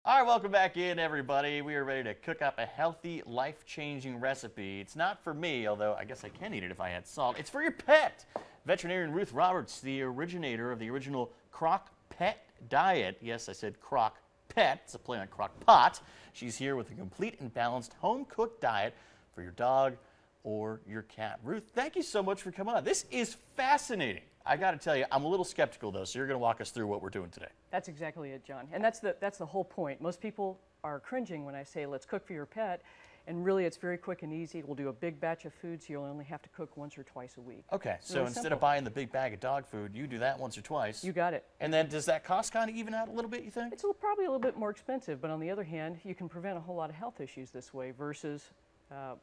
All right, welcome back in, everybody. We are ready to cook up a healthy, life-changing recipe. It's not for me, although I guess I can eat it if I had salt. It's for your pet. Veterinarian Ruth Roberts, the originator of the original Crock Pet diet. Yes, I said Crock Pet. It's a play on Crock Pot. She's here with a complete and balanced home-cooked diet for your dog or your cat. Ruth, thank you so much for coming on. This is fascinating. I got to tell you, I'm a little skeptical, though, so you're going to walk us through what we're doing today. That's exactly it, John. And that's the whole point. Most people are cringing when I say, let's cook for your pet. And really, it's very quick and easy. We'll do a big batch of food, so you'll only have to cook once or twice a week. Okay, so really instead simple. of buying the big bag of dog food, you do that once or twice. You got it. And then does that cost kind of even out a little bit, you think? It's probably a little bit more expensive, but on the other hand, you can prevent a whole lot of health issues this way versus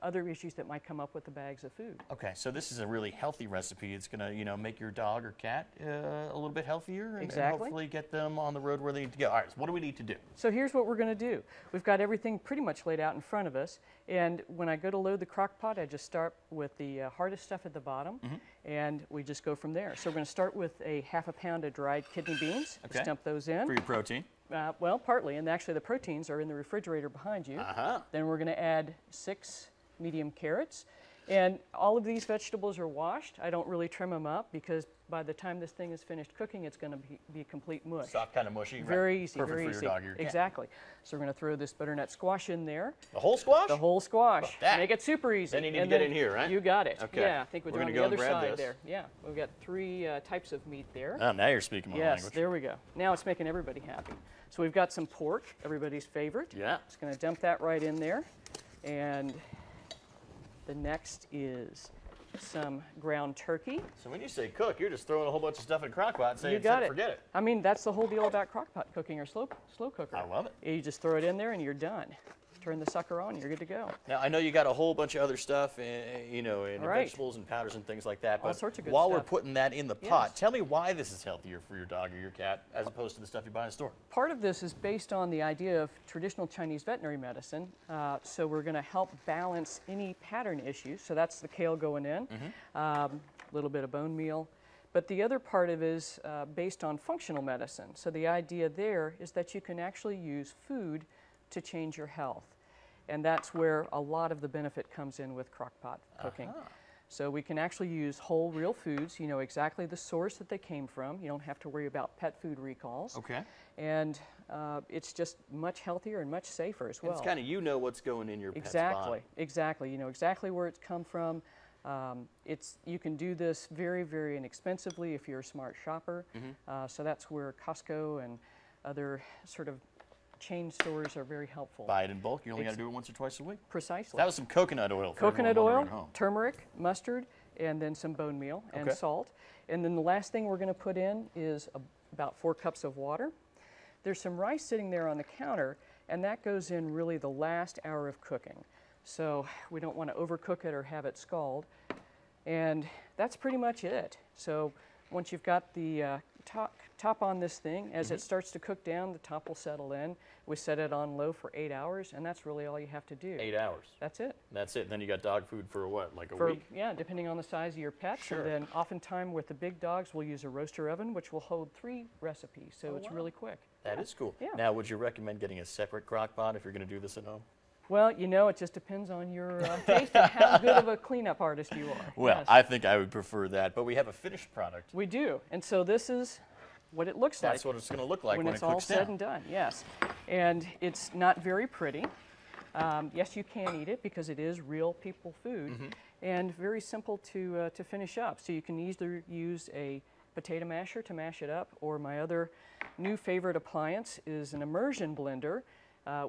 other issues that might come up with the bags of food. Okay, so this is a really healthy recipe. It's going to, make your dog or cat a little bit healthier and hopefully get them on the road where they need to go. All right, so what do we need to do? So here's what we're going to do. We've got everything pretty much laid out in front of us, and when I go to load the crock pot, I just start with the hardest stuff at the bottom, and we just go from there. So we're going to start with a half a pound of dried kidney beans. Okay. Just dump those in. For your protein. Well, partly, and actually the proteins are in the refrigerator behind you. Then we're going to add 6 medium carrots, and all of these vegetables are washed. I don't really trim them up because by the time this thing is finished cooking, it's going to be complete mush. Soft, kind of mushy. Very easy, Perfect very for easy. your dog or your cat. Exactly. So we're going to throw this butternut squash in there. The whole squash? The whole squash. That. Make it super easy. Then you need to get in here, right? You got it. Okay. Yeah, I think we're gonna on go the and other grab side this. there. Yeah, we've got 3 types of meat there. Oh, now you're speaking my Yes, language. there we go. Now it's making everybody happy. So we've got some pork, everybody's favorite. Yeah. Just going to dump that right in there. And the next is some ground turkey. So when you say cook, you're just throwing a whole bunch of stuff in a crock pot and saying, You got it. forget it. I mean, that's the whole deal about crock pot cooking or slow cooker. I love it. You just throw it in there and you're done. Turn the sucker on, you're good to go. Now, I know you got a whole bunch of other stuff, and Right. vegetables and powders and things like that. All But sorts of good while we're stuff. putting that in the pot, Yes. tell me why this is healthier for your dog or your cat as opposed to the stuff you buy in the store. Part of this is based on the idea of traditional Chinese veterinary medicine. So we're going to help balance any pattern issues. So that's the kale going in, a little bit of bone meal. But the other part of it is based on functional medicine. So the idea there is that you can actually use food to change your health. And that's where a lot of the benefit comes in with crock pot cooking. So we can actually use whole, real foods. You know exactly the source that they came from. You don't have to worry about pet food recalls. Okay. And it's just much healthier and much safer as well. It's kind of what's going in your pet's Exactly, body. exactly. You know exactly where it's come from. You can do this very, very inexpensively if you're a smart shopper. So that's where Costco and other sort of chain stores are very helpful. Buy it in bulk. You only got to do it once or twice a week. Precisely. That was some coconut oil. For Coconut everyone oil, wandering home. turmeric, mustard, and then some bone meal and Okay. salt. And then the last thing we're going to put in is about 4 cups of water. There's some rice sitting there on the counter, and that goes in really the last hour of cooking. So we don't want to overcook it or have it scald. And that's pretty much it. So once you've got the top on this thing, as it starts to cook down, the top will settle in. We set it on low for 8 hours, and that's really all you have to do. 8 hours. That's it. That's it. Then you got dog food for what, like a For, week? yeah, depending on the size of your pet. Sure. And then oftentimes with the big dogs, we'll use a roaster oven, which will hold 3 recipes, so it's really quick. That is cool. Yeah. Now, would you recommend getting a separate crock pot if you're going to do this at home? Well, it just depends on your taste and how good of a cleanup artist you are. Well, Yes. I think I would prefer that, but we have a finished product. We do, and so this is what it looks like. That's what it's going to look like when it's it all cooks said down. and done, yes. And it's not very pretty. Yes, you can eat it because it is real people food, and very simple to finish up. So you can either use a potato masher to mash it up, or my other new favorite appliance is an immersion blender,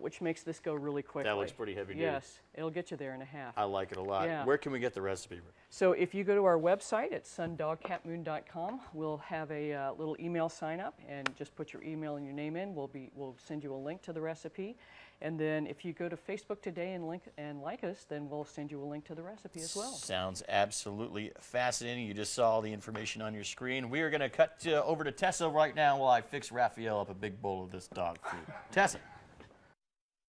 which makes this go really quickly. That looks pretty heavy duty. Yes, it'll get you there in a half. I like it a lot. Yeah. Where can we get the recipe? So if you go to our website at sundogcatmoon.com, we'll have a little email sign up, and just put your email and your name in. We'll send you a link to the recipe. And then if you go to Facebook today and like us, then we'll send you a link to the recipe as well. Sounds absolutely fascinating. You just saw all the information on your screen. We are going to cut over to Tessa right now while I fix Raphael up a big bowl of this dog food. Tessa.